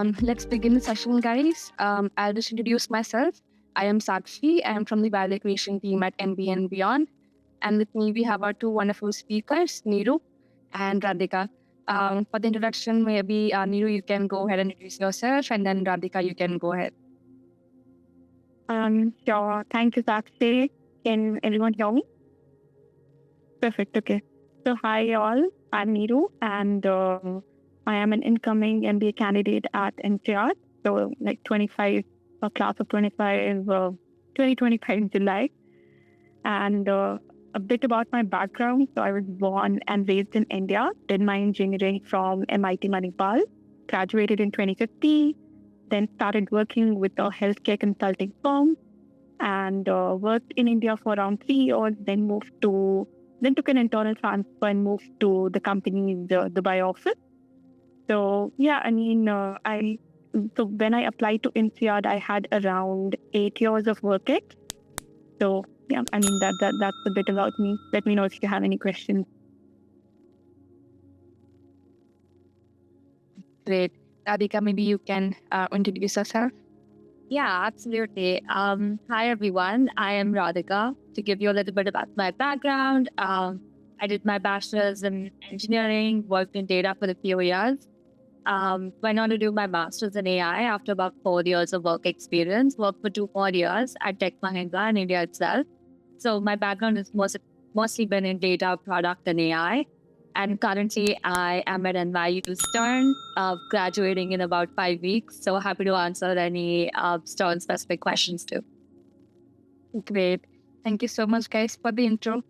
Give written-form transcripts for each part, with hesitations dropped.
Let's begin the session, guys. I'll just introduce myself. I am Sakshi. I am from the value creation team at MBA and Beyond. And with me, we have our two wonderful speakers, Neeru and Radhika. For the introduction, maybe Neeru, you can go ahead and introduce yourself, and then Radhika, you can go ahead. Sure. Thank you, Sakshi. Can everyone hear me? Perfect. Okay. So, hi, all. I'm Neeru, and I am an incoming MBA candidate at NCR. So, like 25, a class of 25, 2025 in July. And a bit about my background. So, I was born and raised in India, did my engineering from MIT Manipal, graduated in 2015, then started working with a healthcare consulting firm and worked in India for around 3 years, then took an internal transfer and moved to the company's Dubai office. So yeah, so when I applied to INSEAD, I had around 8 years of work ex. So yeah, that's a bit about me. Let me know if you have any questions. Great. Radhika, maybe you can introduce yourself. Yeah, absolutely. Hi, everyone. I am Radhika. To give you a little bit about my background, I did my bachelor's in engineering, worked in data for a few years. Went on to do my master's in AI after about 4 years of work experience, worked for 2 more years at Tech Mahindra in India itself. So my background has mostly been in data, product, and AI. And currently, I am at NYU Stern, graduating in about 5 weeks. So happy to answer any Stern-specific questions too. Great. Thank you so much, guys, for the intro.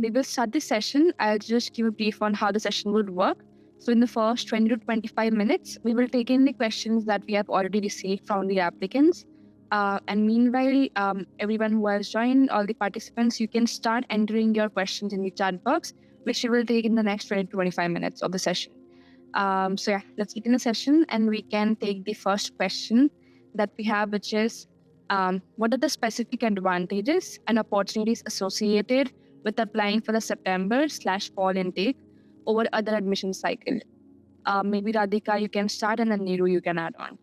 We will start the session. I'll just give a brief on how the session would work. So in the first 20 to 25 minutes, we will take in the questions that we have already received from the applicants. And meanwhile, everyone who has joined, all the participants, you can start entering your questions in the chat box, which we will take in the next 20 to 25 minutes of the session. So yeah, let's begin the session, and we can take the first question that we have, which is, what are the specific advantages and opportunities associated with applying for the September/fall intake over other admission cycle? Maybe Radhika, you can start, and then Neeru, you can add on.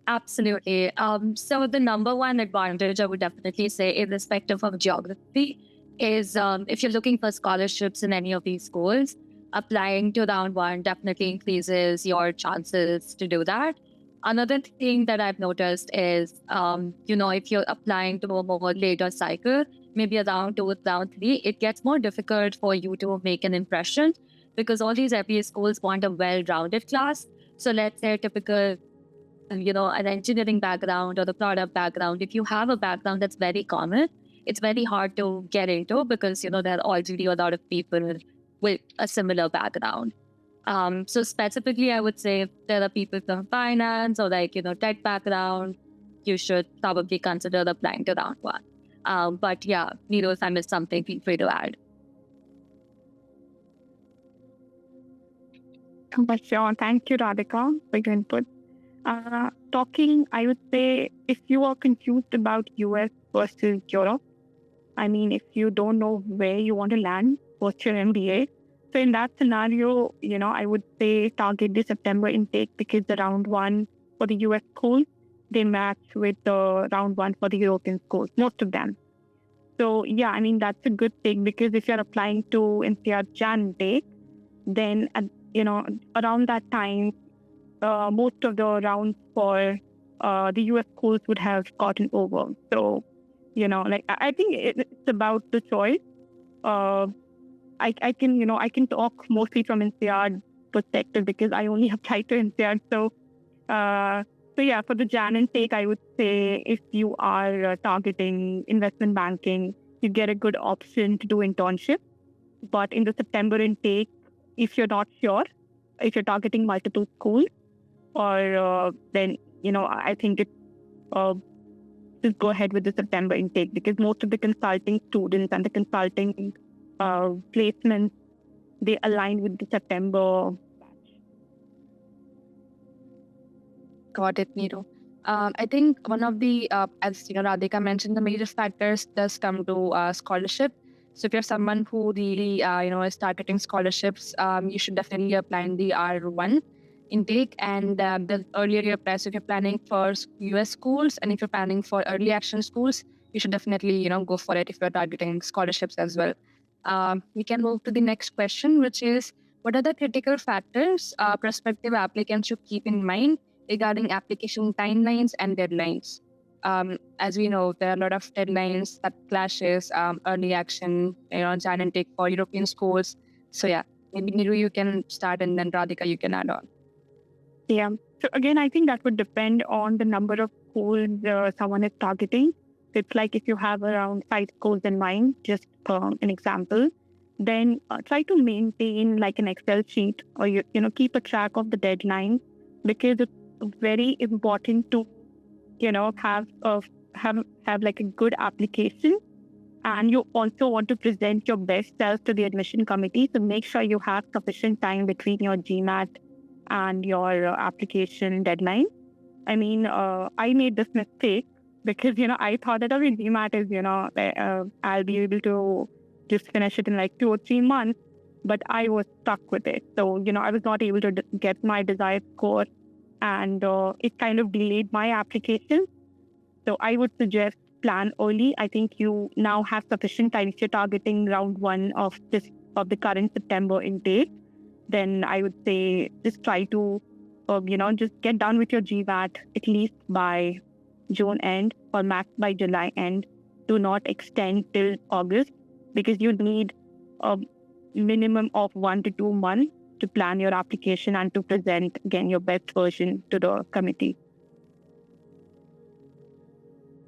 Absolutely. So the number one advantage I would definitely say, irrespective of geography, is if you're looking for scholarships in any of these schools, applying to round one definitely increases your chances to do that. Another thing that I've noticed is, if you're applying to a more later cycle, maybe around 2, round 3, it gets more difficult for you to make an impression because all these MBA schools want a well-rounded class. So let's say a typical, an engineering background or the product background, if you have a background that's very common, it's very hard to get into because, there are already a lot of people with a similar background. So specifically, I would say if there are people from finance or tech background, you should probably consider applying to round one. But yeah, Neeru, if I missed something, feel free to add. Sure. Thank you, Radhika, for your input. I would say if you are confused about US versus Europe, if you don't know where you want to land, what's your MBA? So in that scenario, I would say target the September intake because the round one for the US schools, they match with the round one for the European schools, most of them. So yeah, that's a good thing because if you're applying to NCR Jan intake, then, around that time, most of the rounds for the US schools would have gotten over. So, I think it's about the choice. I can talk mostly from NCR perspective because I only applied to NCR. So yeah, for the Jan intake, I would say if you are targeting investment banking, you get a good option to do internship. But in the September intake, if you're not sure, if you're targeting multiple schools, or then, I think just go ahead with the September intake because most of the consulting students and the consulting placements, they align with the September batch. Got it, Neeru. I think one of the, as Radhika mentioned, the major factors does come to scholarship. So if you're someone who really, is targeting scholarships, you should definitely apply in the R1. intake, and the earlier you apply. So if you're planning for US schools and if you're planning for early action schools, you should definitely, go for it if you're targeting scholarships as well. We can move to the next question, which is, what are the critical factors prospective applicants should keep in mind regarding application timelines and deadlines? As we know, there are a lot of deadlines that clashes, early action, Jan intake for European schools. So yeah, maybe Niru, you can start, and then Radhika, you can add on. Yeah. So again, I think that would depend on the number of schools someone is targeting. It's like if you have around 5 schools in mind, just an example, then try to maintain like an Excel sheet, or keep a track of the deadline, because it's very important to have like a good application, and you also want to present your best self to the admission committee. So make sure you have sufficient time between your GMAT and your application deadline. I mean, I made this mistake because, I thought that GMAT is, I'll be able to just finish it in like 2 or 3 months, but I was stuck with it. So, I was not able to get my desired score, and it kind of delayed my application. So I would suggest plan early. I think you now have sufficient time. If you're targeting round 1 of the current September intake, then I would say just try to, just get done with your GMAT at least by June end or max by July end. Do not extend till August, because you need a minimum of 1 to 2 months to plan your application and to present again your best version to the committee.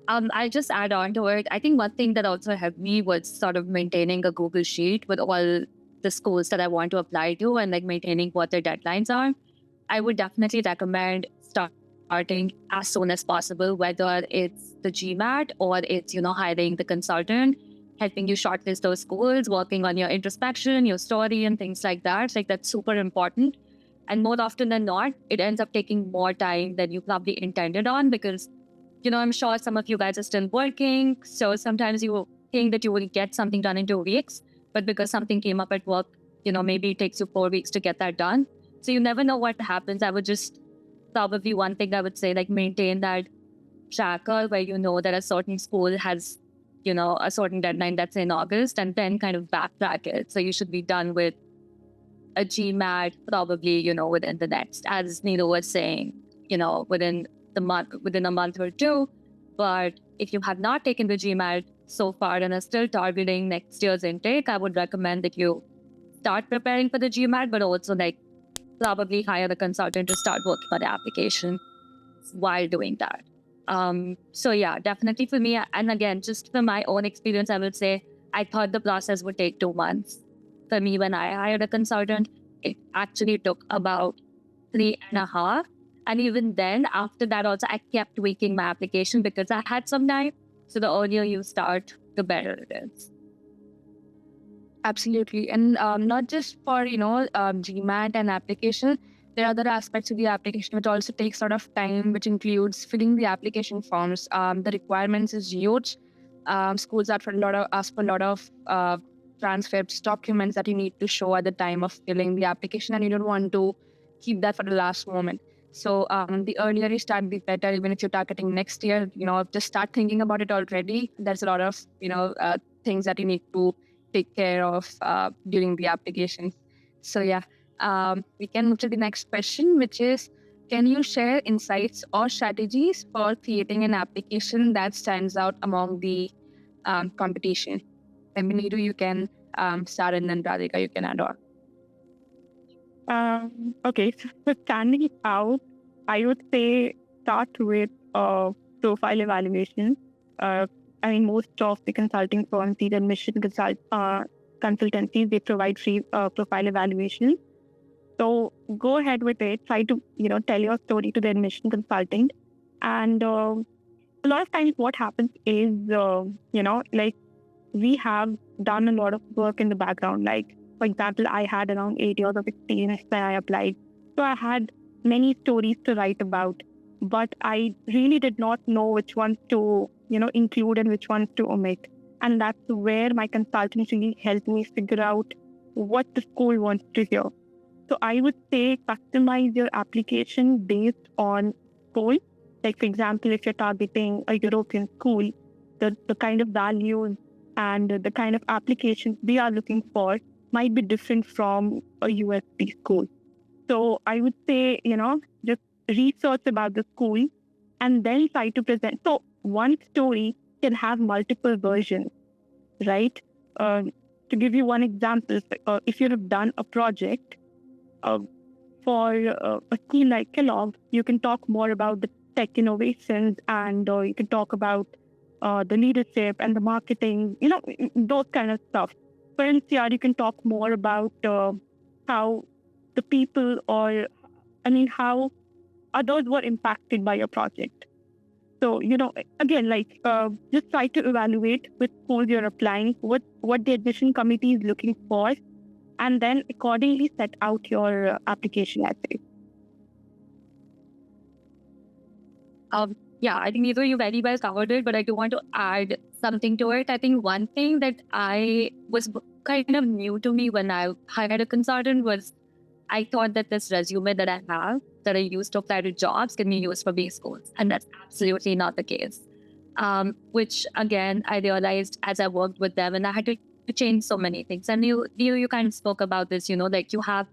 I'll just add on to it. I think one thing that also helped me was sort of maintaining a Google Sheet with all the schools that I want to apply to, and like maintaining what their deadlines are. I would definitely recommend starting as soon as possible, whether it's the GMAT or it's, hiring the consultant, helping you shortlist those schools, working on your introspection, your story, and things like that. Like, that's super important. And more often than not, it ends up taking more time than you probably intended on, because I'm sure some of you guys are still working. So sometimes you think that you will get something done in 2 weeks, but because something came up at work, maybe it takes you 4 weeks to get that done. So you never know what happens. I would just probably one thing I would say, like, maintain that tracker where that a certain school has, a certain deadline that's in August, and then kind of backtrack it. So you should be done with a GMAT probably, within the next, as Neelu was saying, within a month or 2. But if you have not taken the GMAT so far and are still targeting next year's intake, I would recommend that you start preparing for the GMAT, but also like probably hire a consultant to start working on the application while doing that. So yeah, definitely for me, and again, just from my own experience, I would say I thought the process would take 2 months. For me, when I hired a consultant, it actually took about 3.5. And even then, after that also, I kept tweaking my application because I had some time. So the earlier you start, the better it is. Absolutely. And not just for, GMAT and application, there are other aspects of the application which also takes a lot of time, which includes filling the application forms. The requirements is huge. Schools ask for a lot of transcripts, documents that you need to show at the time of filling the application, and you don't want to keep that for the last moment. So the earlier you start, the better. Even if you're targeting next year, just start thinking about it already. There's a lot of, things that you need to take care of during the application. So yeah, we can move to the next question, which is, can you share insights or strategies for creating an application that stands out among the competition? And Niru, you can start, and then Radhika, you can add on. Okay, so standing out, I would say start with profile evaluation. I mean, most of the consulting firms, these admission consultancies, they provide free profile evaluation. So go ahead with it. Try to, tell your story to the admission consultant. And a lot of times what happens is, like, we have done a lot of work in the background. Like, for example, I had around 8 years of experience when I applied. So I had many stories to write about, but I really did not know which ones to, include and which ones to omit. And that's where my consultant really helped me figure out what the school wants to hear. So I would say customize your application based on goal. Like, for example, if you're targeting a European school, the kind of values and the kind of applications they are looking for might be different from a USP school. So I would say, just research about the school and then try to present. So one story can have multiple versions, right? To give you one example, if you have done a project uh, for a team like Kellogg, you can talk more about the tech innovations and you can talk about the leadership and the marketing, those kind of stuff. For NCR, you can talk more about how the people how others were impacted by your project. So, again, just try to evaluate which schools you're applying, what the admission committee is looking for, and then accordingly set out your application essay. Yeah, I think Neetu, you very well covered it, but I do want to add something to it. I think one thing that I was kind of new to me when I hired a consultant was I thought that this resume that I have, that I used to apply to jobs, can be used for B schools. And that's absolutely not the case. Which, again, I realized as I worked with them, and I had to change so many things. And you kind of spoke about this, like you have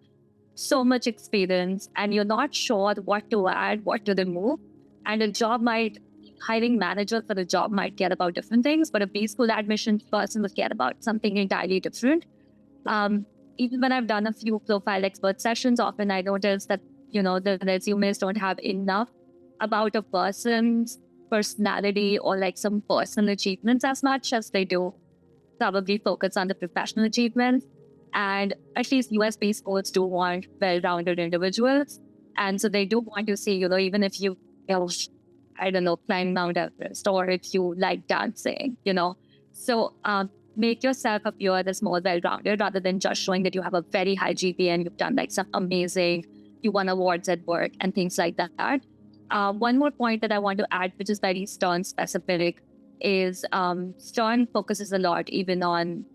so much experience and you're not sure what to add, what to remove. And hiring manager for the job might care about different things, but a B school admissions person would care about something entirely different. Even when I've done a few profile expert sessions, often I notice that, the resumes don't have enough about a person's personality or like some personal achievements as much as they do probably focus on the professional achievements. And at least US-based schools do want well-rounded individuals. And so they do want to see, even if you I don't know, climb Mount Everest, or if you like dancing, So make yourself appear as more well-rounded rather than just showing that you have a very high GPA and you've done like some amazing, you won awards at work and things like that. One more point that I want to add, which is very Stern specific, is Stern focuses a lot even on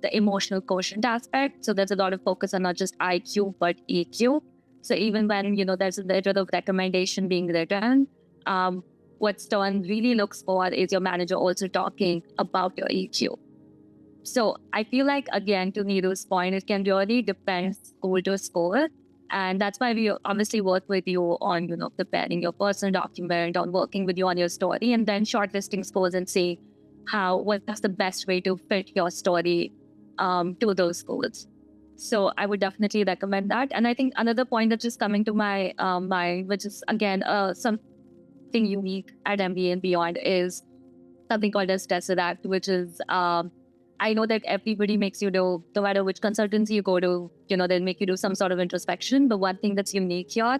the emotional quotient aspect. So there's a lot of focus on not just IQ, but EQ. So even when, there's a letter of recommendation being written, what Stern really looks for is your manager also talking about your EQ. So I feel like, again, to Neeru's point, it can really depend school to school. And that's why we obviously work with you on, preparing your personal document, on working with you on your story, and then shortlisting schools and see what's the best way to fit your story to those schools. So I would definitely recommend that. And I think another point that's just coming to my mind, which is, again, something unique at MBA and beyond, is something called as Tesseract, which is, I know that everybody makes you do, no matter which consultancy you go to, they'll make you do some sort of introspection. But one thing that's unique here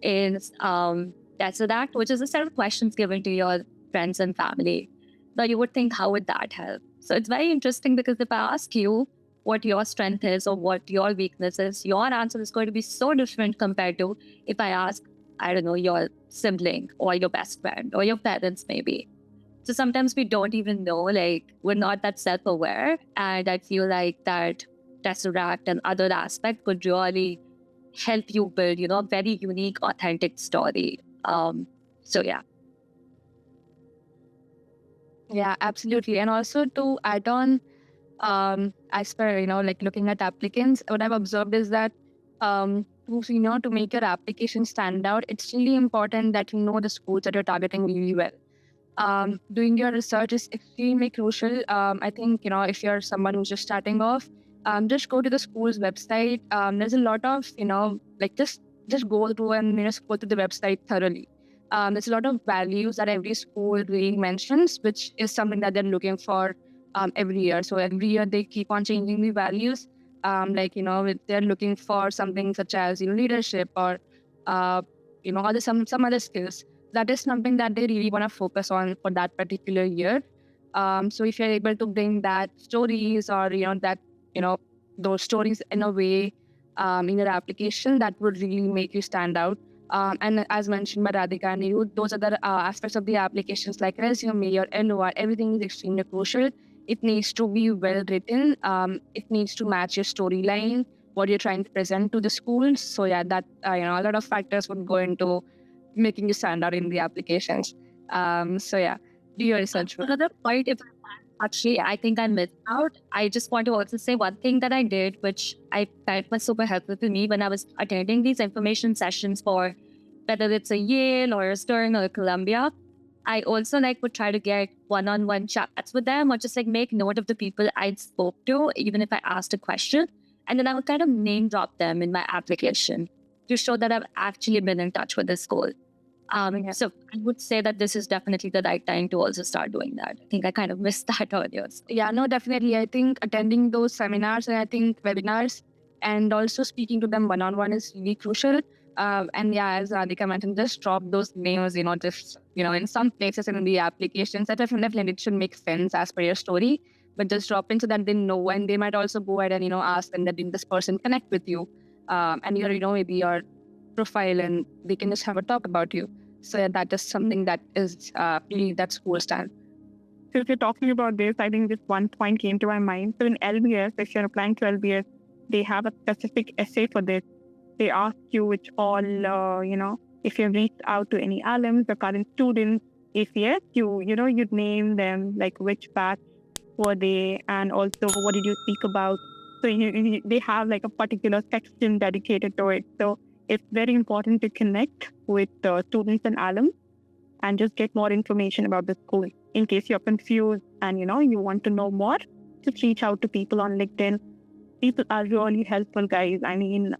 is Tesseract, which is a set of questions given to your friends and family. Now you would think, how would that help? So it's very interesting because if I ask you what your strength is or what your weakness is, your answer is going to be so different compared to if I ask, I don't know, your sibling or your best friend or your parents maybe. So sometimes we don't even know, we're not that self-aware. And I feel like that Tesseract and other aspect could really help you build, a very unique, authentic story. So yeah. Yeah, absolutely. And also to add on, as per, looking at applicants, what I've observed is that, to make your application stand out, it's really important that you know the schools that you're targeting really well. Doing your research is extremely crucial. I think, if you're someone who's just starting off, just go to the school's website. There's a lot of, just go through and, scroll through the website thoroughly. There's a lot of values that every school really mentions, which is something that they're looking for every year. So every year they keep on changing the values. If they're looking for something such as, leadership or, some other skills. That is something that they really want to focus on for that particular year. So if you're able to bring that stories or, those stories in a way in your application, that would really make you stand out. And as mentioned by Radhika and you, those other aspects of the applications like resume or LOR, everything is extremely crucial. It needs to be well written. It needs to match your storyline, what you're trying to present to the schools. So yeah, that a lot of factors would go into making you stand out in the applications. So yeah, do your research. Another point, if actually I think I missed out, I just want to also say one thing that I did, which I felt was super helpful to me when I was attending these information sessions for whether it's a Yale or a Stern or a Columbia. I also would try to get one-on-one chats with them or just make note of the people I spoke to, even if I asked a question. And then I would kind of name drop them in my application to show that I've actually been in touch with the school. So I would say that this is definitely the right time to also start doing that. I think I kind of missed that earlier. Yeah, no, definitely. I think attending those seminars and I think webinars and also speaking to them one-on-one is really crucial. And yeah, as Radhika mentioned, just drop those names, in some places in the applications that definitely it should make sense as per your story, but just drop in so that they know, and they might also go ahead and, ask them that did this person connect with you, and maybe your profile, and they can just have a talk about you. So yeah, that is something that is really that school stand. So if you're talking about this, I think this one point came to my mind. So in LBS, if you're applying to LBS, they have a specific essay for this. They ask you which all, if you've reached out to any alums or current students. If yes, you'd name them, which batch were they, and also what did you speak about. So they have a particular section dedicated to it. So it's very important to connect with students and alums and just get more information about the school. In case you're confused and, you want to know more, just reach out to people on LinkedIn. People are really helpful, guys. I mean,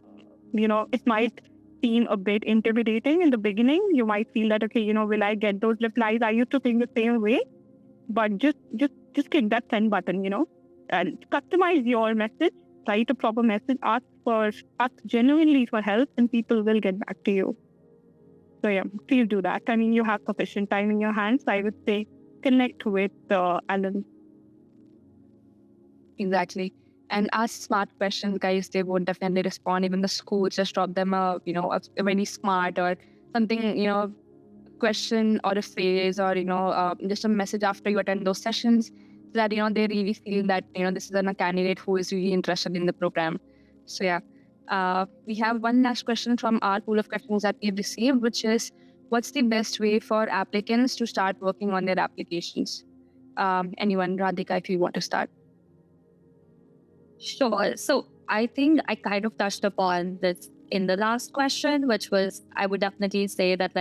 it might seem a bit intimidating in the beginning. You might feel that, okay, will I get those replies? I used to think the same way, but just click that send button, and customize your message, write a proper message, ask genuinely for help, and people will get back to you. So yeah, please do that. I mean, you have sufficient time in your hands. I would say connect with alums. Exactly. And ask smart questions, guys. They won't definitely respond. Even the schools just drop them a very smart or something, question or a phrase or, just a message after you attend those sessions so that, they really feel that, this is a candidate who is really interested in the program. So yeah, we have one last question from our pool of questions that we've received, which is, what's the best way for applicants to start working on their applications? Anyone, Radhika, if you want to start. Sure. So I think I kind of touched upon this in the last question, which was, I would definitely say that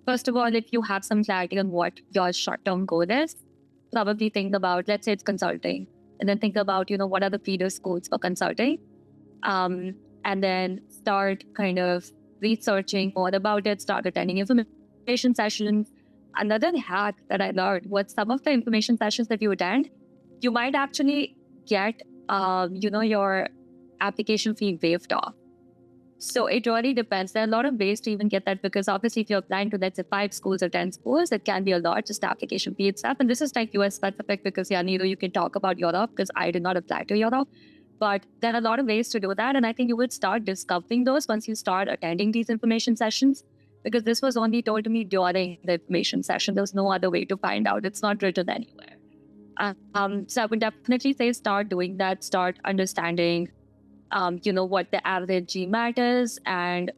first of all, if you have some clarity on what your short-term goal is, probably think about, let's say it's consulting, and then think about, what are the feeder schools for consulting, and then start kind of researching more about it, start attending information sessions. Another hack that I learned was some of the information sessions that you attend, you might actually get, your application fee waived off. So it really depends. There are a lot of ways to even get that, because obviously if you're applying to, let's say, 5 schools or 10 schools, it can be a lot, just application fee itself. And this is US specific because, Neeru, you can talk about Europe because I did not apply to Europe. But there are a lot of ways to do that. And I think you would start discovering those once you start attending these information sessions, because this was only told to me during the information session. There's no other way to find out. It's not written anywhere. So I would definitely say start doing that, start understanding what the average GMAT is, and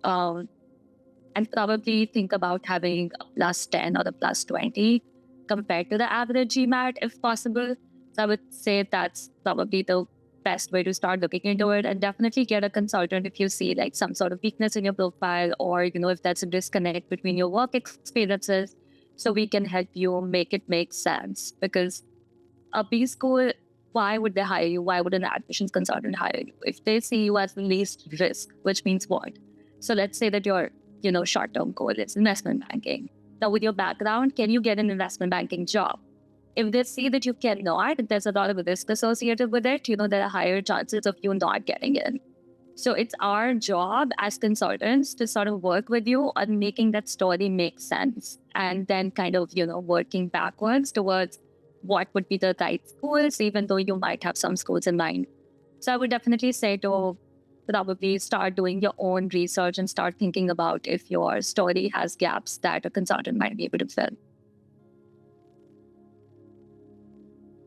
probably think about having a +10 or a +20 compared to the average GMAT if possible. So I would say that's probably the best way to start looking into it, and definitely get a consultant if you see some sort of weakness in your profile, or if that's a disconnect between your work experiences, so we can help you make it make sense. Because a B school, why would they hire you? Why would an admissions consultant hire you? If they see you as the least risk, which means what? So let's say that your, short-term goal is investment banking. Now with your background, can you get an investment banking job? If they see that you cannot, there's a lot of risk associated with it, there are higher chances of you not getting in. So it's our job as consultants to sort of work with you on making that story make sense, and then kind of, working backwards towards what would be the right schools, even though you might have some schools in mind. So I would definitely say to probably start doing your own research and start thinking about if your story has gaps that a consultant might be able to fill.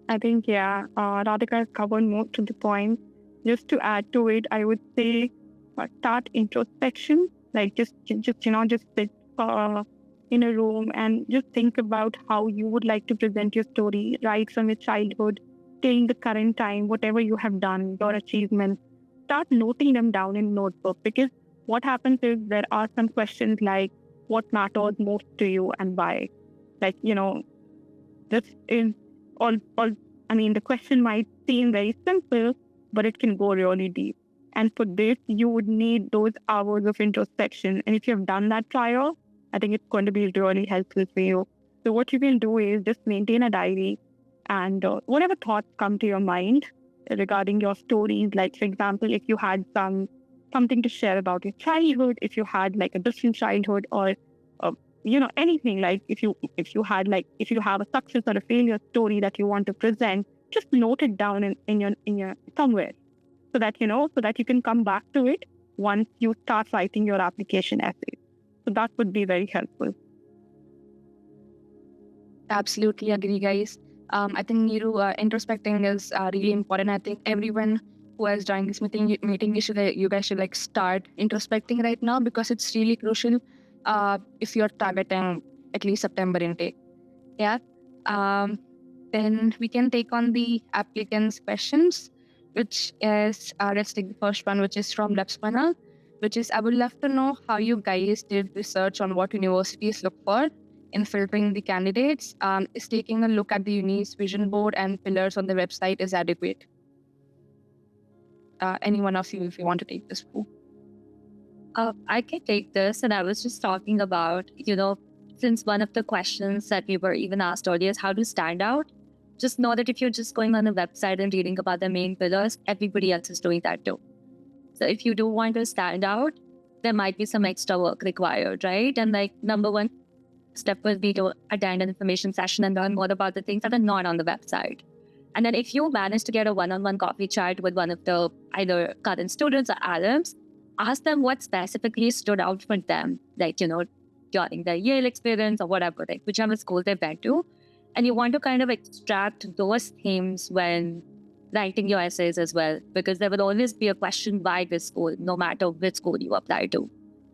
I think, Radhika has covered most of the points. just to add to it, I would say start introspection. Like just sit in a room and just think about how you would like to present your story, right from your childhood till the current time, whatever you have done, your achievements. Start noting them down in notebook, because what happens is there are some questions like what matters most to you and why. Like, this is all I mean, the question might seem very simple, but it can go really deep. And for this, you would need those hours of introspection. And if you've done that prior, I think it's going to be really helpful for you. So what you can do is just maintain a diary, and whatever thoughts come to your mind regarding your stories, like for example, if you had something to share about your childhood, if you had like a different childhood, or anything, like if you have a success or a failure story that you want to present, just note it down in your somewhere, so that you can come back to it once you start writing your application essay. So that would be very helpful. Absolutely agree, guys. I think Niru, introspecting is really important. I think everyone who has joined this meeting, you guys should like start introspecting right now, because it's really crucial if you're targeting at least September intake. Yeah. Then we can take on the applicants' questions, which is let's take the first one, which is from Lakshmana, which is I would love to know how you guys did research on what universities look for in filtering the candidates. Is taking a look at the uni's vision board and pillars on the website is adequate? Any one of you, if you want to take this, Pooh. I can take this. And I was just talking about, since one of the questions that we were even asked earlier is how to stand out, just know that if you're just going on a website and reading about the main pillars, everybody else is doing that too. So if you do want to stand out, there might be some extra work required, right? And like number one step would be to attend an information session and learn more about the things that are not on the website. And then if you manage to get a one-on-one coffee chat with one of the either current students or alums, ask them what specifically stood out for them, like, during their Yale experience or whatever, like whichever school they went to. And you want to kind of extract those themes when writing your essays as well, because there will always be a question by this school, no matter which school you apply to.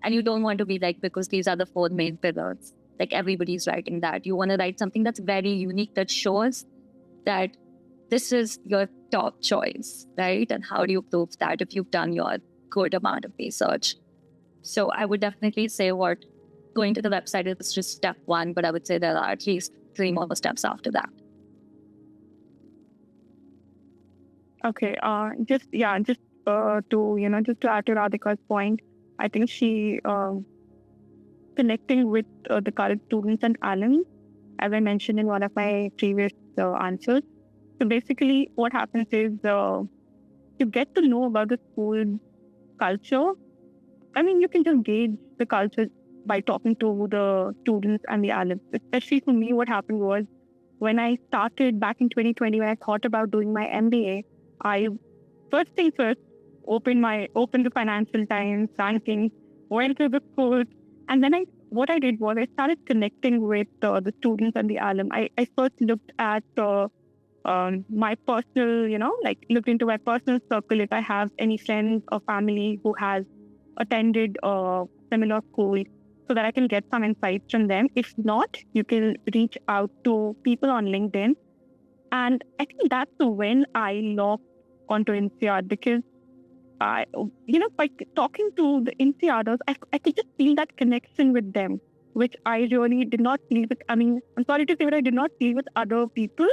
And you don't want to be like, because these are the 4 main pillars, like everybody's writing that. You want to write something that's very unique, that shows that this is your top choice, right? And how do you prove that if you've done your good amount of research? So I would definitely say going to the website is just step 1, but I would say there are at least 3 more steps after that. Okay. Just to add to Radhika's point, I think she connecting with the current students and alums, as I mentioned in one of my previous answers. So basically, what happens is you get to know about the school culture. I mean, you can just gauge the culture by talking to the students and the alums. Especially for me, what happened was when I started back in 2020, when I thought about doing my MBA, I first thing first opened the Financial Times ranking, went to the schools, and then what I did was I started connecting with the students and the alum. I first looked at my personal, looked into my personal circle, if I have any friends or family who has attended a similar school, so that I can get some insights from them. If not, you can reach out to people on LinkedIn. And I think that's when I logged onto INSEAD, because by talking to the INSEADers, I could just feel that connection with them, which I really did not feel with, I'm sorry to say, but I did not feel with other people.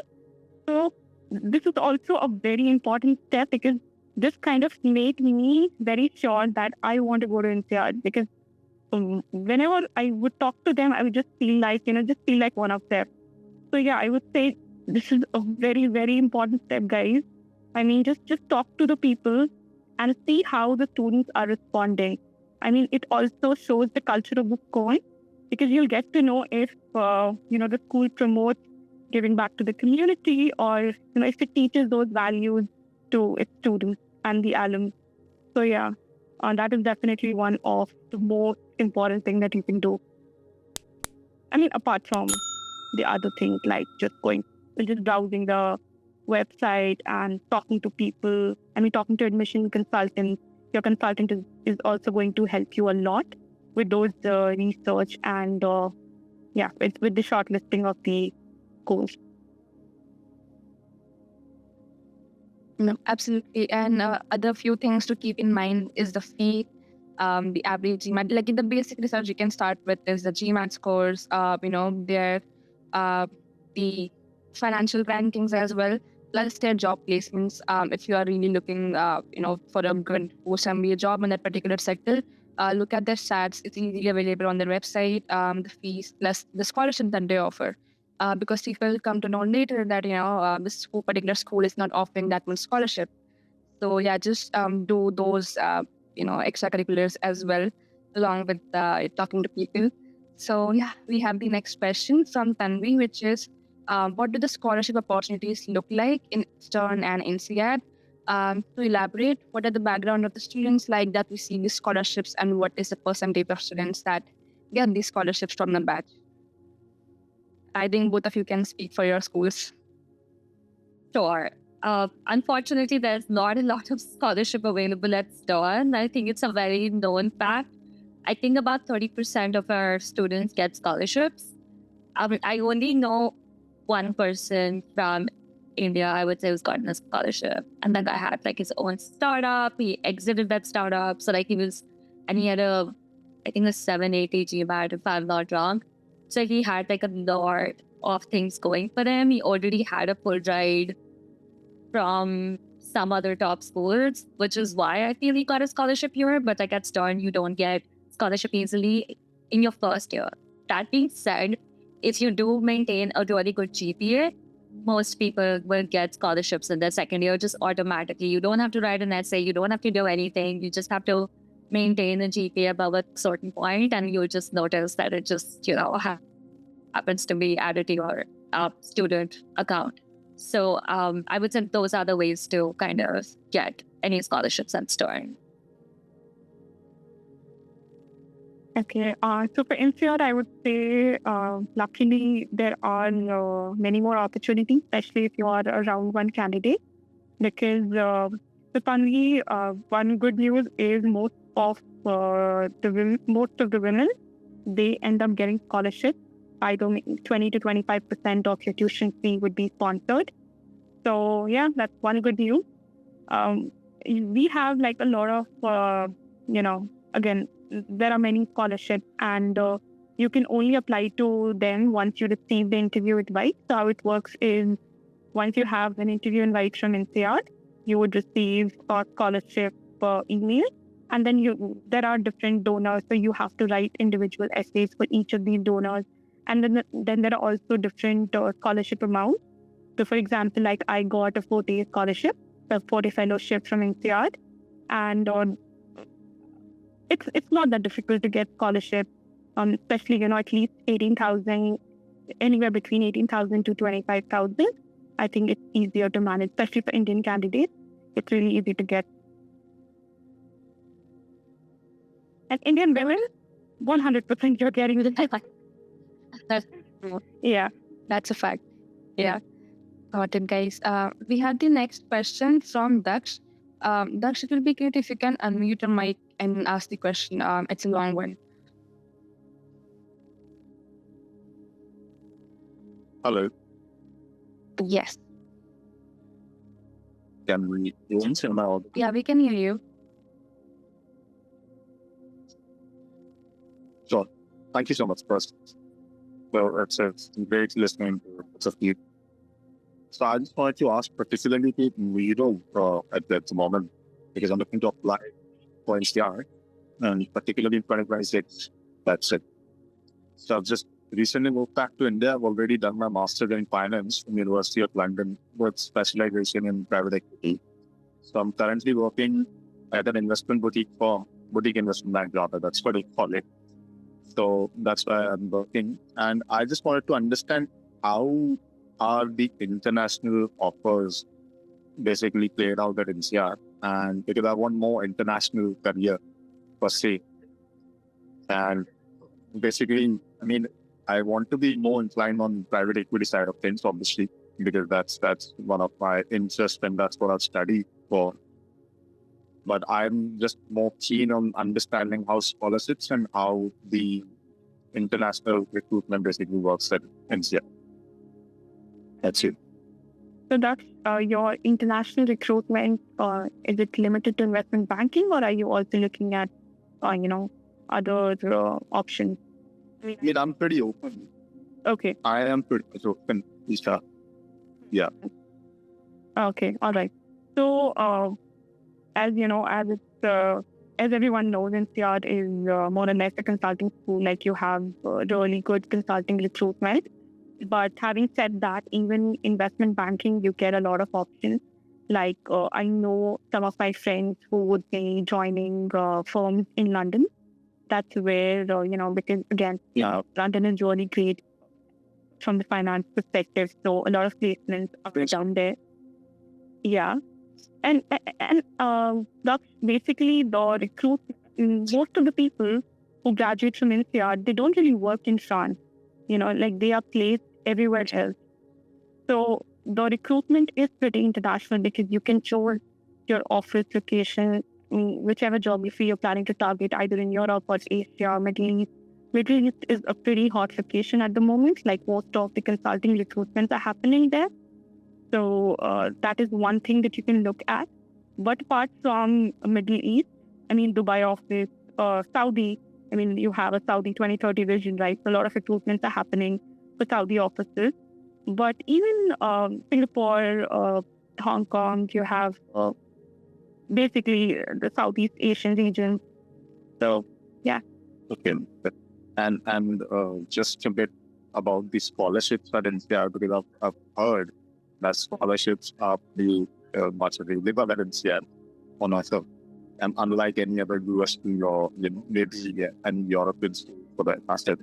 So this is also a very important step, because this kind of made me very sure that I want to go to INSEAD, because whenever I would talk to them, I would just feel like one of them. So yeah, I would say this is a very, very important step, guys. I mean, just talk to the people and see how the students are responding. I mean, it also shows the culture of the school, because you'll get to know if, the school promotes giving back to the community, or, if it teaches those values to its students and the alums. So yeah, that is definitely one of the most important things that you can do. I mean, apart from the other things like just browsing the website and talking to people. Talking to admission consultants. Your consultant is also going to help you a lot with those research and with the shortlisting of the course. No, absolutely. And other few things to keep in mind is the fee, the average GMAT. Like in the basic research you can start with is the GMAT scores, their the financial rankings as well, plus their job placements. If you are really looking, for a good post MBA job in that particular sector, look at their stats. It's easily available on their website. The fees plus the scholarship that they offer. Because people come to know later that this particular school is not offering that much scholarship. So yeah, just do those extracurriculars as well, along with talking to people. So yeah, we have the next question from Tanvi, which is, what do the scholarship opportunities look like in Stern and INSEAD? To elaborate, what are the background of the students like that receive these scholarships, and what is the percentage of students that get these scholarships from the batch? I think both of you can speak for your schools. Sure. Unfortunately, there's not a lot of scholarship available at Darden. I think it's a very known fact. I think about 30% of our students get scholarships. I only know one person from India, I would say, who's gotten a scholarship. And that guy had like his own startup. He exited that startup. So he had a 780 GMAT, if I'm not wrong. So he had like a lot of things going for him. He already had a full ride from some other top schools, which is why I feel he got a scholarship here. But like at Stern, you don't get scholarship easily in your first year. That being said, if you do maintain a really good GPA, most people will get scholarships in their second year just automatically. You don't have to write an essay. You don't have to do anything. You just have to maintain a GPA above a certain point, and you'll just notice that it just, happens to be added to your student account. So I would say those are the ways to kind of get any scholarships at Stern. Okay, so for INSEAD, I would say, luckily, there are many more opportunities, especially if you are a round one candidate, because Tanvi, one good news is most of the women, they end up getting scholarships. I don't think 20 to 25% of your tuition fee would be sponsored. So yeah, that's one good news. We have like a lot of, again, there are many scholarships, and you can only apply to them once you receive the interview invite. So how it works is, once you have an interview invite from INSEAD, you would receive a scholarship email, and then there are different donors, so you have to write individual essays for each of these donors, and then there are also different scholarship amounts. So for example, like I got a 4-day scholarship, a 4-day fellowship from INSEAD, and it's not that difficult to get scholarship, especially, at least 18,000, anywhere between 18,000 to 25,000. I think it's easier to manage, especially for Indian candidates. It's really easy to get. And Indian women, 100% you're getting it. Yeah. That's a fact. Yeah. Got it, guys. We have the next question from Daksh. Daksh, it will be great if you can unmute your mic and ask the question. It's a long one. Hello. Yes. Can we answer now? Yeah, we can hear you. Sure. Thank you so much, first. Well, it's great listening to both of you. So I just wanted to ask particularly to Miro at the moment, because I'm looking to apply for NCR, and particularly in 2026, that's it. So I've just recently moved back to India. I've already done my master's in finance from University of London with specialization in private equity. So I'm currently working at an investment boutique investment bank, rather. That's what I call it. So that's why I'm working. And I just wanted to understand, how are the international offers basically played out at NCR? And because I want more international career per se. And basically, I want to be more inclined on private equity side of things, obviously. because that's one of my interests and that's what I've studied for. But I'm just more keen on understanding how scholarships and how the international recruitment basically works at NCR. That's it. So that's your international recruitment. Is it limited to investment banking, or are you also looking at, other options? Yeah, I'm pretty open. Okay. I am pretty much open. Yeah. Okay. All right. So, as you know, as everyone knows, NCR is more or less a consulting school. Like, you have really good consulting recruitment. But having said that, even investment banking, you get a lot of options. Like, I know some of my friends who would be joining firms in London. That's where, because again, London is really great from the finance perspective. So a lot of placements are down there. Yeah. And that's basically the recruit. Most of the people who graduate from NCR, they don't really work in France. Like, they are placed everywhere else. So the recruitment is pretty international because you can choose your office location, whichever geography you're planning to target, either in Europe or Asia, Middle East. Middle East is a pretty hot location at the moment. Like, most of the consulting recruitments are happening there. So that is one thing that you can look at. But apart from Middle East, Dubai office, Saudi, you have a Saudi 2030 vision, right? So a lot of recruitments are happening for Saudi offices. But even Singapore, Hong Kong, you have basically the Southeast Asian region. So, yeah. Okay. And just a bit about the scholarships at NCR, because I've heard that scholarships are pretty much available at NCR on myself. And unlike any other university or maybe any European school for that master.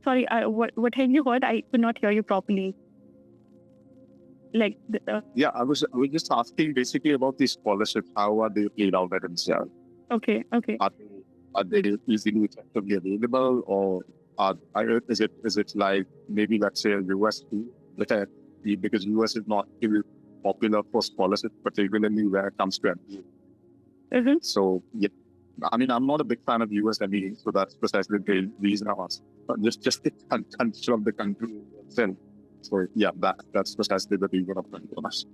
Sorry, what have you heard? I could not hear you properly. Yeah, I was just asking basically about these scholarships. How are they played out at NCR? Okay. Are they easily effectively available, or is it like maybe let's say US too? Because US is not really popular for scholarships, particularly when it comes to MBA. Mm-hmm. So yeah, I'm not a big fan of US MBA, so that's precisely the reason I asked. But just the country of the country itself. So yeah, that's precisely the reason of the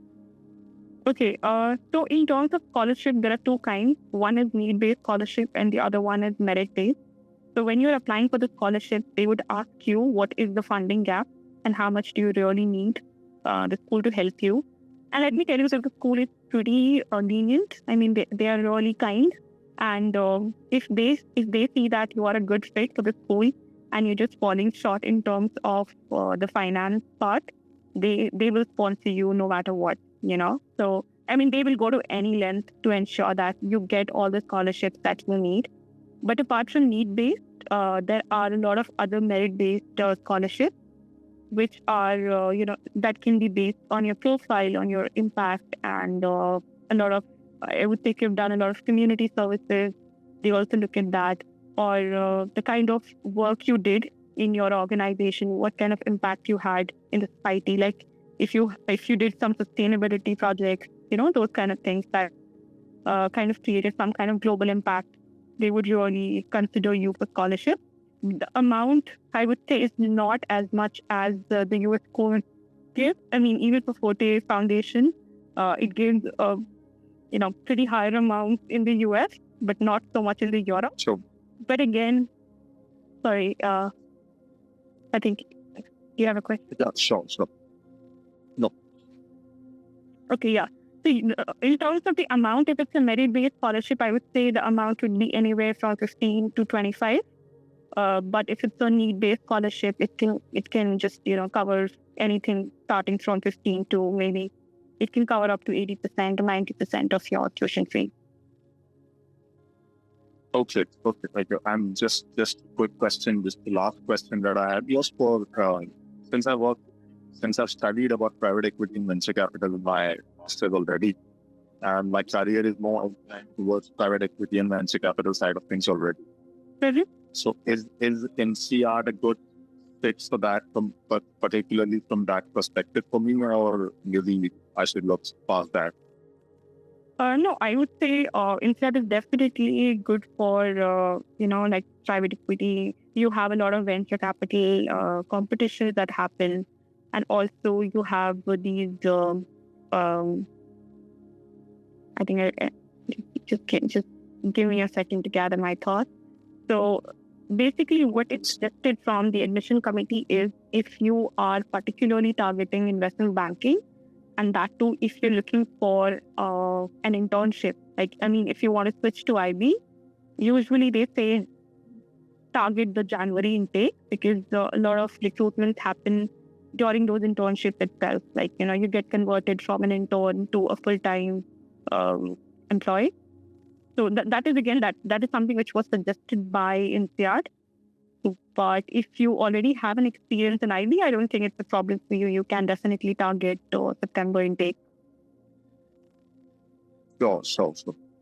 Okay, so in terms of scholarship, there are two kinds. One is need-based scholarship and the other one is merit-based. So when you're applying for the scholarship, they would ask you what is the funding gap and how much do you really need the school to help you. And let me tell you that the school is pretty lenient. They are really kind. And if they see that you are a good fit for the school and you're just falling short in terms of the finance part, they will sponsor you no matter what. So, they will go to any length to ensure that you get all the scholarships that you need. But apart from need-based, there are a lot of other merit-based scholarships, which are, that can be based on your profile, on your impact, and a lot of, I would say, you've done a lot of community services. They also look at that, or the kind of work you did in your organization, what kind of impact you had in the society. Like, if you did some sustainability projects, those kind of things that kind of created some kind of global impact, they would really consider you for scholarship. The amount, I would say, is not as much as the US school gives. Even for Forte Foundation, it gives pretty higher amounts in the US, but not so much in the Europe. Sure. But again, sorry, I think you have a question. Yeah, sure. No. Okay, yeah. So in terms of the amount, if it's a merit-based scholarship, I would say the amount would be anywhere from 15 to 25. But if it's a need-based scholarship, it can just cover anything starting from 15 to maybe it can cover up to 80% or 90% of your tuition fee. Okay. Thank you. And just a quick question, just the last question that I had was for since I've studied about private equity and venture capital in my master's already, and my career is more towards private equity and venture capital side of things already. Mm-hmm. So is NCR a good fix for that, but particularly from that perspective for me, or maybe I should look past that? No, I would say INSEAD is definitely good for, like private equity. You have a lot of venture capital competitions that happen. And also you have these, I think, just give me a second to gather my thoughts. So basically what it's suggested from the admission committee is if you are particularly targeting investment banking, and that too, if you're looking for an internship, if you want to switch to IB, usually they say target the January intake because a lot of recruitment happen during those internships itself. You get converted from an intern to a full-time employee. So that is something which was suggested by INSEAD. But if you already have an experience in IB, I don't think it's a problem for you. You can definitely target September intake. Sure.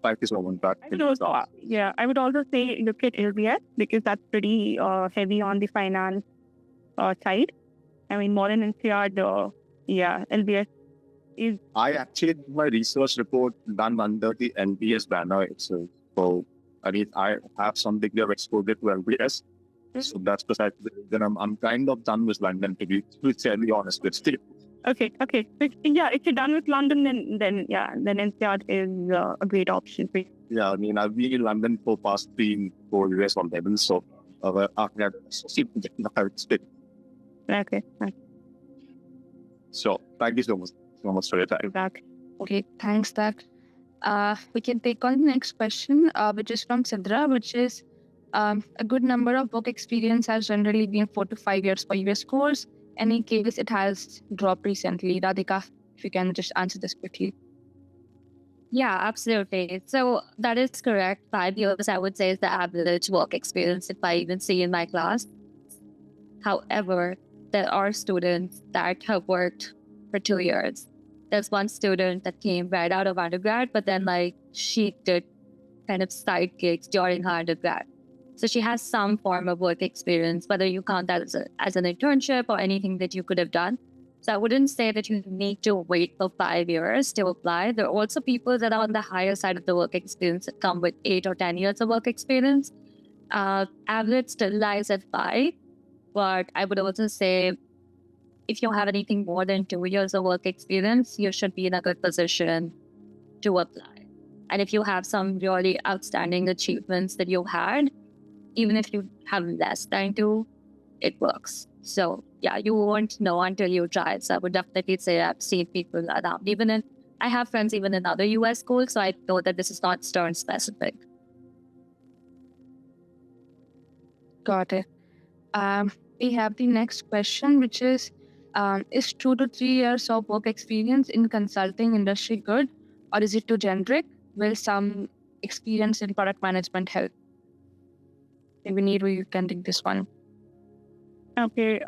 Thank you so much. I would also say look at LBS because that's pretty heavy on the finance side. I mean, more than INSEAD, LBS is. I actually did my research report done under the NBS banner itself. So, I have some degree of exposure to LBS. So that's precisely the reason I'm kind of done with London, to be fairly honest with you. Okay. So, if you're done with London, then NCR is a great option for you. Yeah, I've been in London for past 3-4 years on level, so after that, Okay. So, thank you so much for your time. Okay, thanks, Dak. We can take on the next question, which is from Sidra, which is a good number of work experience has generally been 4 to 5 years for US course. Any case it has dropped recently? Radhika, if you can just answer this quickly. Yeah, absolutely. So that is correct. 5 years, I would say, is the average work experience if I even see in my class. However, there are students that have worked for 2 years. There's one student that came right out of undergrad, but then she did kind of side gigs during her undergrad. So she has some form of work experience, whether you count that as an internship or anything that you could have done. So I wouldn't say that you need to wait for 5 years to apply. There are also people that are on the higher side of the work experience that come with 8 or 10 years of work experience. Average still lies at 5, but I would also say if you have anything more than 2 years of work experience, you should be in a good position to apply. And if you have some really outstanding achievements that you've had, even if you have less time to, it works. So yeah, you won't know until you try. So I would definitely say I've seen people around. I have friends even in other US schools, so I know that this is not Stern specific. Got it. We have the next question, which is 2 to 3 years of work experience in consulting industry good, or is it too generic? Will some experience in product management help? Maybe Neeru, you can take this one. Okay.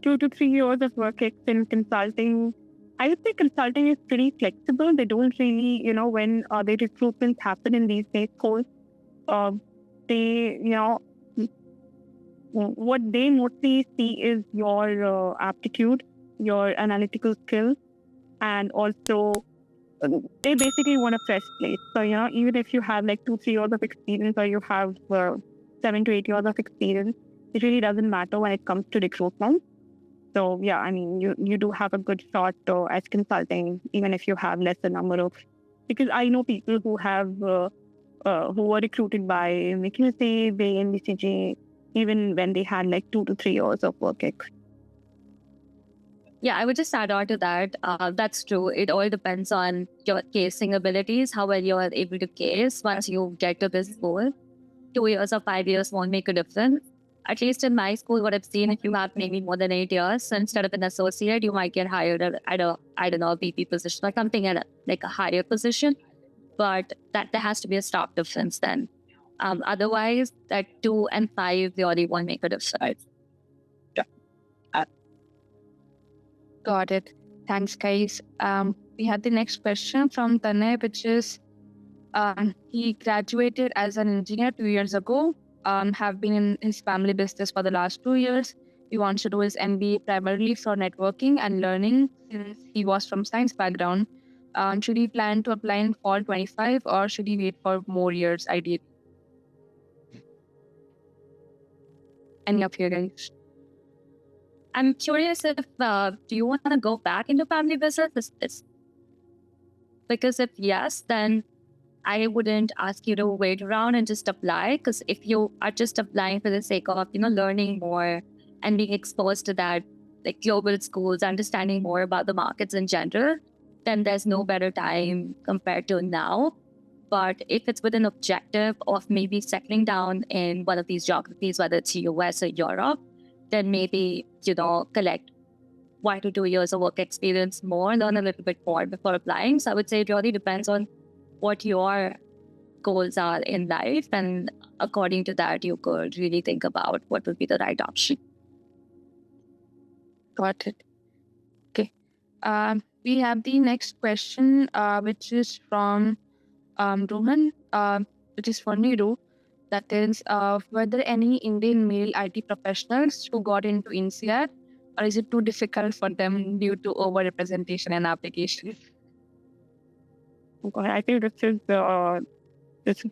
2 to 3 years of work in consulting. I would say consulting is pretty flexible. They don't really, when the recruitments happen in these days, course, what they mostly see is your aptitude, your analytical skills, and also they basically want a fresh slate. So, even if you have 2-3 years of experience or you have 7 to 8 years of experience, it really doesn't matter when it comes to recruitment. So, you do have a good shot as consulting, even if you have lesser number of, because I know people who have, who were recruited by McKinsey, Bain, BCG, even when they had 2 to 3 years of work experience. Yeah, I would just add on to that. That's true. It all depends on your casing abilities, how well you are able to case once you get to this goal. 2 years or 5 years won't make a difference. At least in my school, what I've seen, if you have maybe more than 8 years, so instead of an associate, you might get hired at a VP position or something at a higher position. But that there has to be a stark difference then. Otherwise, that 2 and 5 really won't make a difference. Got it. Thanks, guys. We had the next question from Tanay, which is he graduated as an engineer 2 years ago. have been in his family business for the last 2 years. He wants to do his MBA primarily for networking and learning since he was from science background. Should he plan to apply in fall 25 or should he wait for more years ideally? Any of you guys? I'm curious if do you want to go back into family business? Because if yes, then I wouldn't ask you to wait around and just apply. Because if you are just applying for the sake of learning more and being exposed to that, like global schools, understanding more about the markets in general, then there's no better time compared to now. But if it's with an objective of maybe settling down in one of these geographies, whether it's US or Europe, then maybe, collect 1 to 2 years of work experience more, learn a little bit more before applying. So I would say it really depends on what your goals are in life. And according to that, you could really think about what would be the right option. Got it. Okay. We have the next question, which is from Rohan, which is for Niru. That is, were there any Indian male IT professionals who got into INSEAD, or is it too difficult for them due to overrepresentation and applications? Okay, I think this is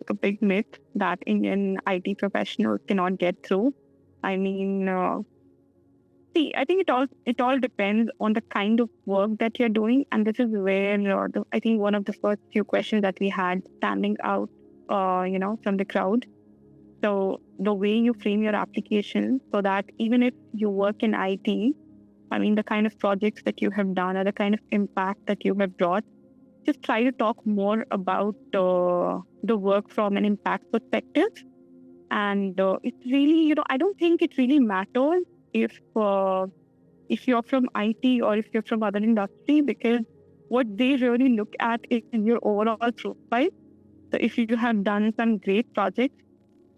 a big myth that Indian IT professionals cannot get through. I mean, I think it all depends on the kind of work that you're doing, and this is where I think one of the first few questions that we had standing out, from the crowd. So the way you frame your application, so that even if you work in IT, I mean, the kind of projects that you have done or the kind of impact that you have brought, just try to talk more about the work from an impact perspective. And it's really, I don't think it really matters if you're from IT or if you're from other industry, because what they really look at is your overall profile. So if you have done some great projects,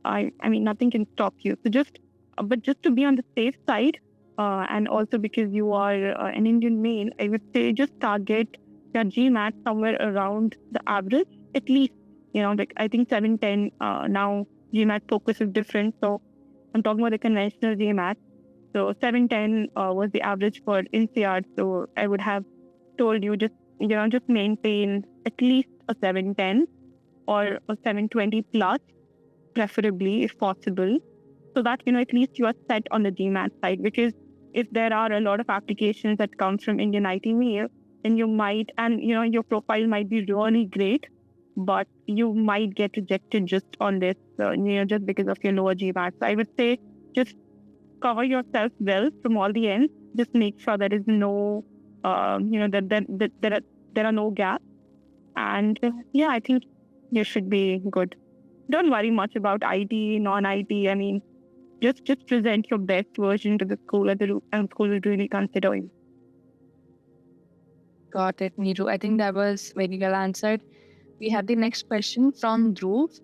I mean, nothing can stop you. So just to be on the safe side, and also because you are an Indian male, I would say just target your GMAT somewhere around the average, at least, like I think 710, now GMAT focus is different. So I'm talking about the conventional GMAT. So 710 was the average for INSEAD. So I would have told you just maintain at least a 710 or a 720 plus, preferably if possible, so that at least you are set on the GMAT side. Because if there are a lot of applications that come from Indian IT male, then you might, and your profile might be really great, but you might get rejected just on this, just because of your lower GMAT. So I would say just cover yourself well from all the ends. Just make sure there is no, that there are no gaps, and I think you should be good. Don't worry much about IT, non-IT. I mean, just present your best version to the school, and the school will really consider you. Got it, Niru. I think that was very well answered. We have the next question from Dhruv.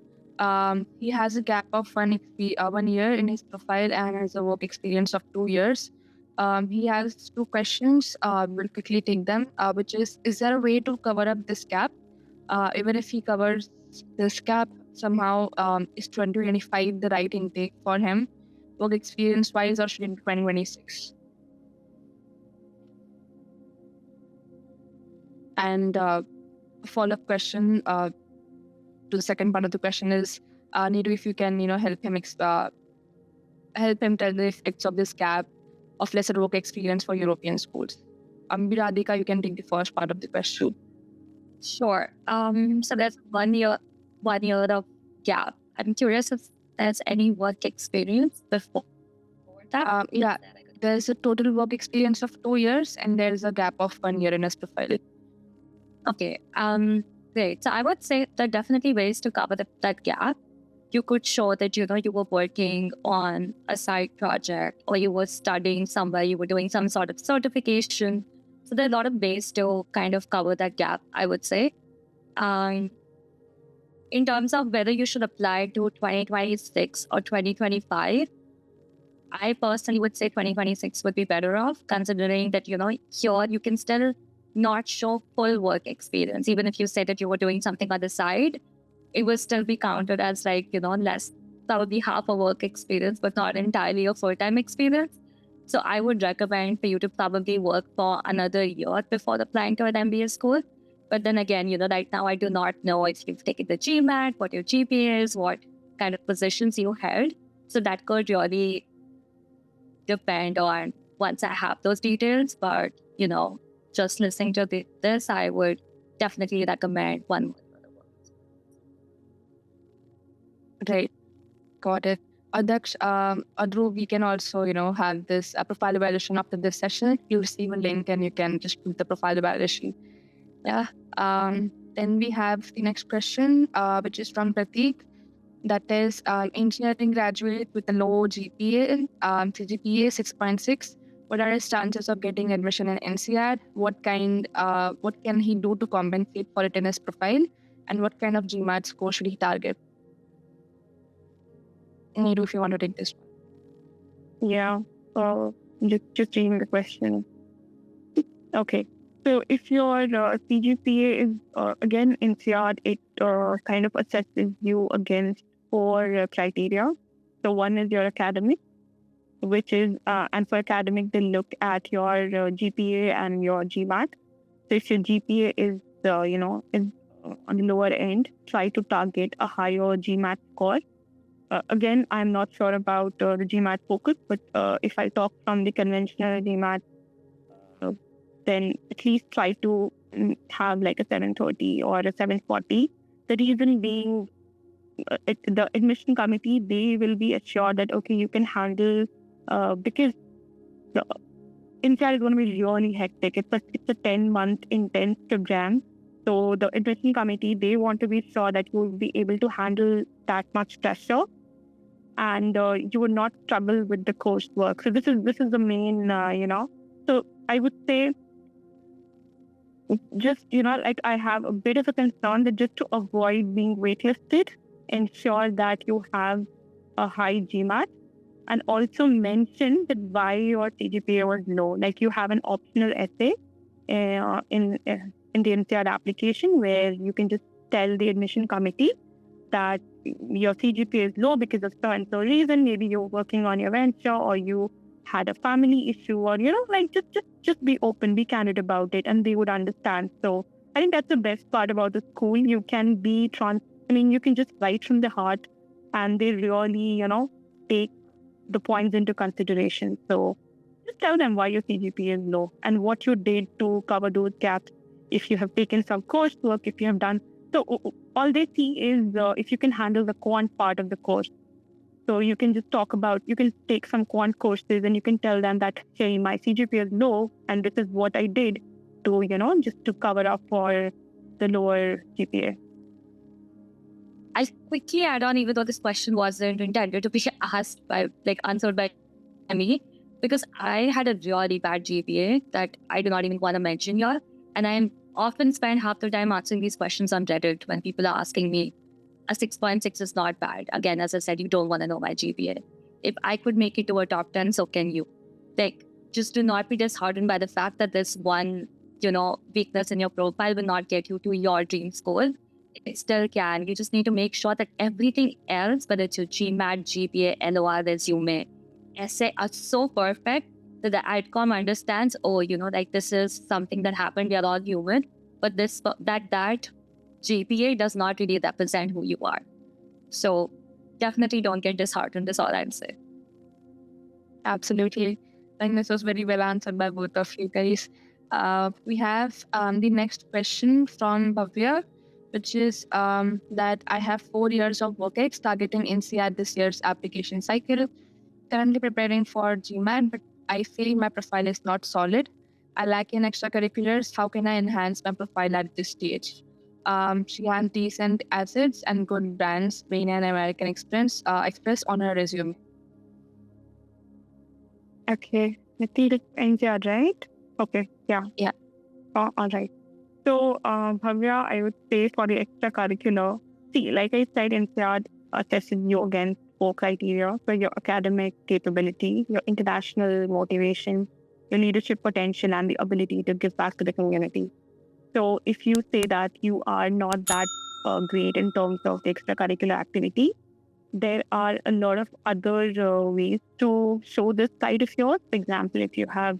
He has a gap of 1 year in his profile and has a work experience of 2 years. He has 2 questions. We'll quickly take them, which is there a way to cover up this gap? Even if he covers this gap, somehow is 2025 the right intake for him, work experience-wise, or should it be 2026? And follow-up question to the second part of the question is, Niru, if you can, help him tell the effects of this gap of lesser work experience for European schools. Radhika, you can take the first part of the question. Sure. So there's 1 year of gap. I'm curious if there's any work experience before that. There's a total work experience of 2 years, and there's a gap of 1 year in his profile. Okay. Great. So I would say there are definitely ways to cover that gap. You could show that you were working on a side project, or you were studying somewhere, you were doing some sort of certification. So there are a lot of ways to kind of cover that gap, I would say. In terms of whether you should apply to 2026 or 2025, I personally would say 2026 would be better off, considering that, here you can still not show full work experience. Even if you say that you were doing something on the side, it will still be counted as less probably half a work experience, but not entirely a full-time experience. So I would recommend for you to probably work for another year before applying to an MBA school. But then again, right now I do not know if you've taken the GMAT, what your GPA is, what kind of positions you held. So that could really depend on once I have those details. But, just listening to this, I would definitely recommend one more. Right. Got it. Adaksh, Adru, we can also, have this profile evaluation after this session. You receive a link and you can just do the profile evaluation. Yeah. Then we have the next question, which is from Prateek. That is engineering graduate with a low GPA, CGPA 6.6. What are his chances of getting admission in NCEAD? What can he do to compensate for it in his profile? And what kind of GMAT score should he target? Neeru, if you want to take this one. Yeah. So just reading the question. Okay. So if your CGPA is, again, INSEAD, it kind of assesses you against 4 criteria. So one is your academic, which is, and for academic, they look at your GPA and your GMAT. So if your GPA is, is on the lower end, try to target a higher GMAT score. Again, I'm not sure about the GMAT focus, but if I talk from the conventional GMAT, then at least try to have like a 730 or a 740. The reason being, the admission committee, they will be assured that, okay, you can handle, because the INSEAD is going to be really hectic. It's a 10-month intense program. So the admission committee, they want to be sure that you will be able to handle that much pressure and you will not struggle with the coursework. So this is the main, So I would say, just, I have a bit of a concern that just to avoid being waitlisted, ensure that you have a high GMAT, and also mention that why your CGPA was low. Like you have an optional essay in the INSEAD application where you can just tell the admission committee that your CGPA is low because of so and so reason. Maybe you're working on your venture or you had a family issue, or just be open, be candid about it, and they would understand. So I think that's the best part about the school. You can be you can just write from the heart, and they really take the points into consideration. So just tell them why your CGPA is low and what you did to cover those gaps. If you have taken some coursework, if you have done so, all they see is if you can handle the quant part of the course. So you can just you can take some quant courses and you can tell them that, hey, my CGPA is low and this is what I did to, just to cover up for the lower GPA. I'll quickly add on, even though this question wasn't intended to be answered by me, because I had a really bad GPA that I do not even want to mention here. And I often spend half the time answering these questions on Reddit when people are asking me, a 6.6 is not bad. Again, as I said, you don't want to know my GPA. If I could make it to a top 10, so can you. Just do not be disheartened by the fact that this one, weakness in your profile will not get you to your dream school. It still can. You just need to make sure that everything else, whether it's your GMAT, GPA, LOR, resume, essay, are so perfect that the outcome understands, this is something that happened. We are all human. But that GPA does not really represent who you are. So definitely don't get disheartened, is all I'm saying. Absolutely. I think this was very well answered by both of you guys. We have the next question from Bhavya, which is that I have 4 years of work ex targeting INSEAD this year's application cycle. Currently preparing for GMAT, but I feel my profile is not solid. I lack in extracurriculars. How can I enhance my profile at this stage? She has decent assets and good brands, Bain and American Express on her resume. Okay. Niti, NCR, right? Okay. Yeah. Yeah. All right. So, Bhavya, I would say for the extracurricular, like I said, NCR assesses you against 4 criteria: for your academic capability, your international motivation, your leadership potential, and the ability to give back to the community. So if you say that you are not that great in terms of the extracurricular activity, there are a lot of other ways to show this side of yours. For example, if you have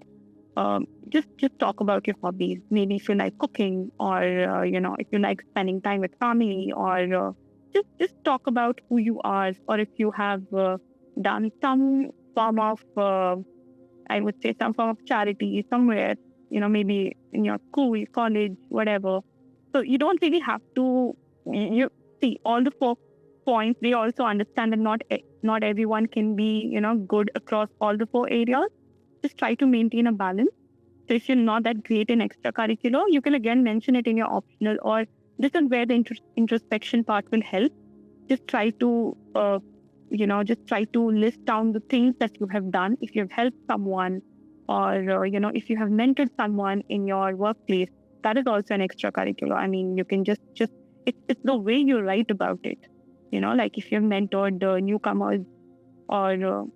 just talk about your hobbies. Maybe if you like cooking, or if you like spending time with family, or just talk about who you are, or if you have done some form of I would say some form of charity somewhere, maybe in your school, college, whatever. So you don't really have to, you see all the 4 points. They also understand that not everyone can be, good across all the 4 areas. Just try to maintain a balance. So if you're not that great in extracurricular, you can again mention it in your optional, or this is where the introspection part will help. Just try to, list down the things that you have done. If you've helped someone, or, if you have mentored someone in your workplace, that is also an extracurricular. I mean, you can just it's the way you write about it. Like if you've mentored newcomers, or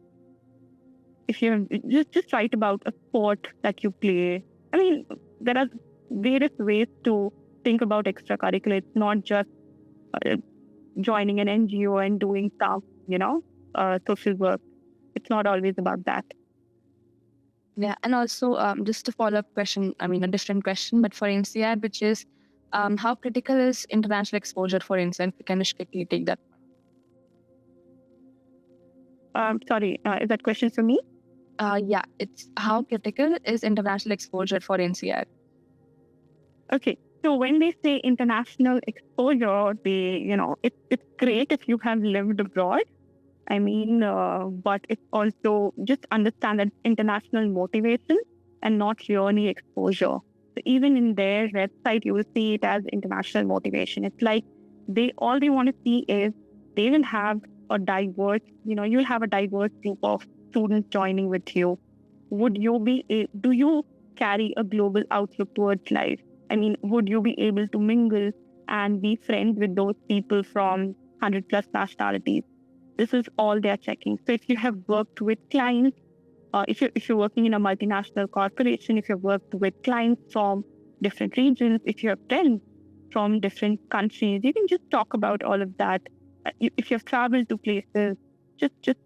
if you just write about a sport that you play. I mean, there are various ways to think about extracurricular. It's not just joining an NGO and doing some, social work. It's not always about that. Yeah, and also just a follow-up question, I mean, a different question, but for INSEAD, which is how critical is international exposure for INSEAD? Can you quickly take that? Sorry, is that question for me? Yeah, it's how critical is international exposure for INSEAD? Okay, so when they say international exposure, it's great if you have lived abroad. I mean, but it's also just understand that international motivation and not really exposure. So even in their website, you will see it as international motivation. It's like all they want to see is they will have a diverse, you'll have a diverse group of students joining with you. Do you carry a global outlook towards life? I mean, would you be able to mingle and be friends with those people from 100 plus nationalities? This is all they're checking. So if you have worked with clients, if you're working in a multinational corporation, if you've worked with clients from different regions, if you have friends from different countries, you can just talk about all of that. If you've traveled to places, just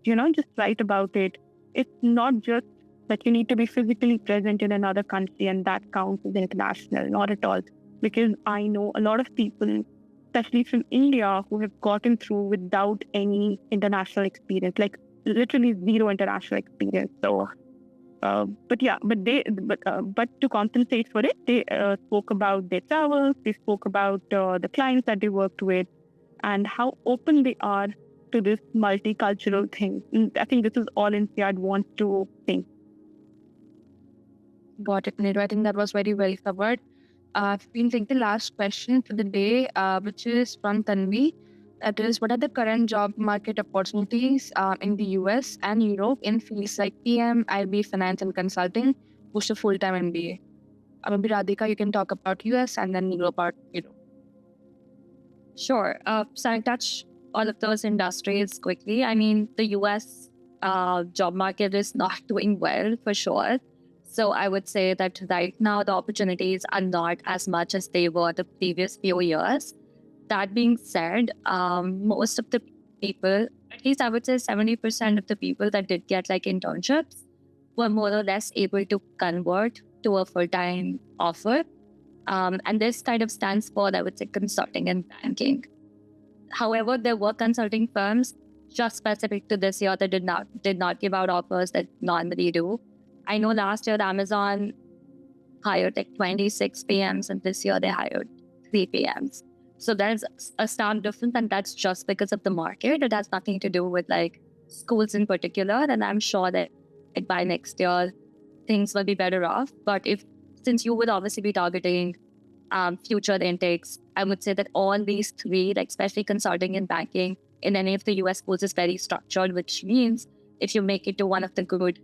write about it. It's not just that you need to be physically present in another country and that counts as international, not at all. Because I know a lot of people, especially from India, who have gotten through without any international experience, like literally zero international experience. So, but to compensate for it, they spoke about their travels, they spoke about the clients that they worked with, and how open they are to this multicultural thing. And I think this is all INSEAD wants to think. Got it, Niru. I think that was very well covered. We'll take the last question for the day, which is from Tanvi. That is, what are the current job market opportunities in the US and Europe in fields like PM, IB, finance, and consulting, post a full-time MBA? Maybe Radhika, you can talk about US and then Niru about Europe. Sure. So I'll touch all of those industries quickly. I mean, the US job market is not doing well for sure. So I would say that right now the opportunities are not as much as they were the previous few years. That being said, most of the people, at least I would say 70% of the people that did get like internships were more or less able to convert to a full-time offer. And this kind of stands for, I would say, consulting and banking. However, there were consulting firms just specific to this year that did not give out offers that normally do. I know last year Amazon hired like 26 PMs, and this year they hired 3 PMs. So there's a stark difference, and that's just because of the market. It has nothing to do with like schools in particular. And I'm sure that by next year things will be better off. But since you would obviously be targeting future intakes, I would say that all these 3, like especially consulting and banking in any of the US schools, is very structured, which means if you make it to one of the good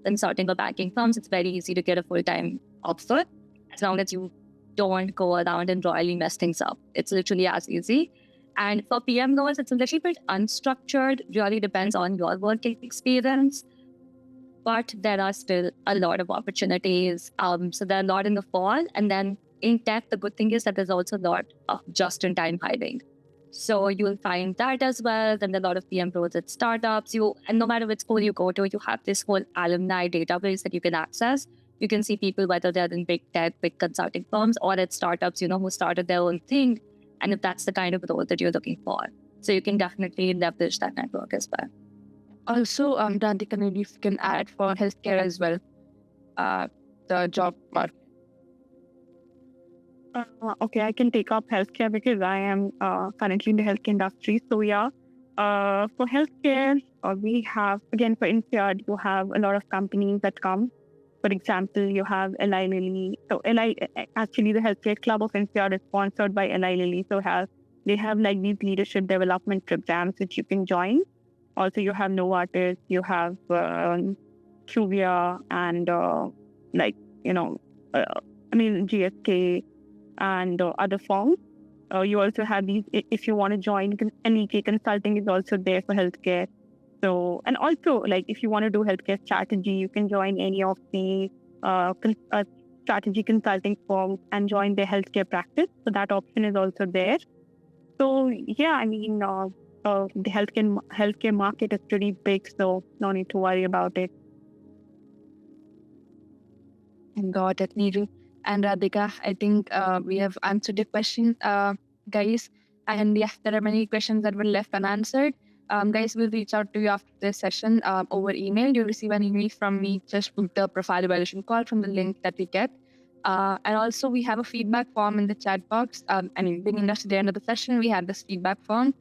consulting or banking firms, it's very easy to get a full-time offer as long as you don't go around and royally mess things up. It's literally as easy. And for PM roles, it's a little bit unstructured, really depends on your working experience. But there are still a lot of opportunities. So there are a lot in the fall. And then in tech, the good thing is that there's also a lot of just-in-time hiring. So you'll find that as well. Then a lot of PM roles at startups. And no matter which school you go to, you have this whole alumni database that you can access. You can see people, whether they're in big tech, big consulting firms, or at startups, who started their own thing. And if that's the kind of role that you're looking for. So you can definitely leverage that network as well. Also, Radhika, maybe if you can add for healthcare as well, the job market. Okay, I can take up healthcare because I am currently in the healthcare industry. So yeah, for healthcare, we have, again, for INSEAD, you have a lot of companies that come. For example, you have Eli Lilly. So actually the healthcare club of INSEAD is sponsored by Eli Lilly. So they have like these leadership development programs which you can join. Also, you have Novartis, you have Qvia, and GSK and other firms. You also have these, if you want to join, NEK Consulting is also there for healthcare. So, and also, like, if you want to do healthcare strategy, you can join any of the strategy consulting firms and join their healthcare practice. So that option is also there. So, yeah, I mean, the healthcare market is pretty big, so no need to worry about it. Got it, Neeru. And Radhika, I think we have answered your question, guys. And yeah, there are many questions that were left unanswered. Guys, we'll reach out to you after this session over email. You'll receive an email from me. Just book the profile evaluation call from the link that we get. And also, we have a feedback form in the chat box. Bringing us to the end of the session, we have this feedback form.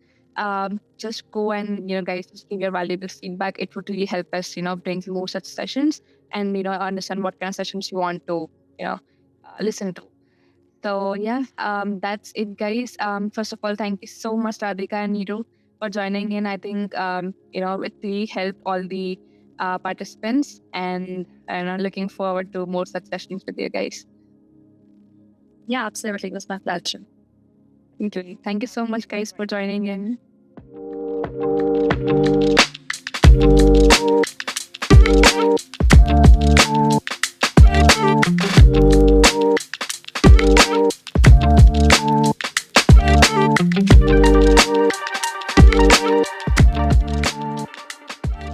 Just go and, guys, just give your valuable feedback. It would really help us, bring more such sessions and, understand what kind of sessions you want to, listen to. So yeah, that's it, guys. First of all, thank you so much, Radhika and Neeru, for joining in. I think, it really helped all the participants, and I'm looking forward to more such sessions with you guys. Yeah, absolutely. It was my pleasure. Thank you so much, guys, for joining in.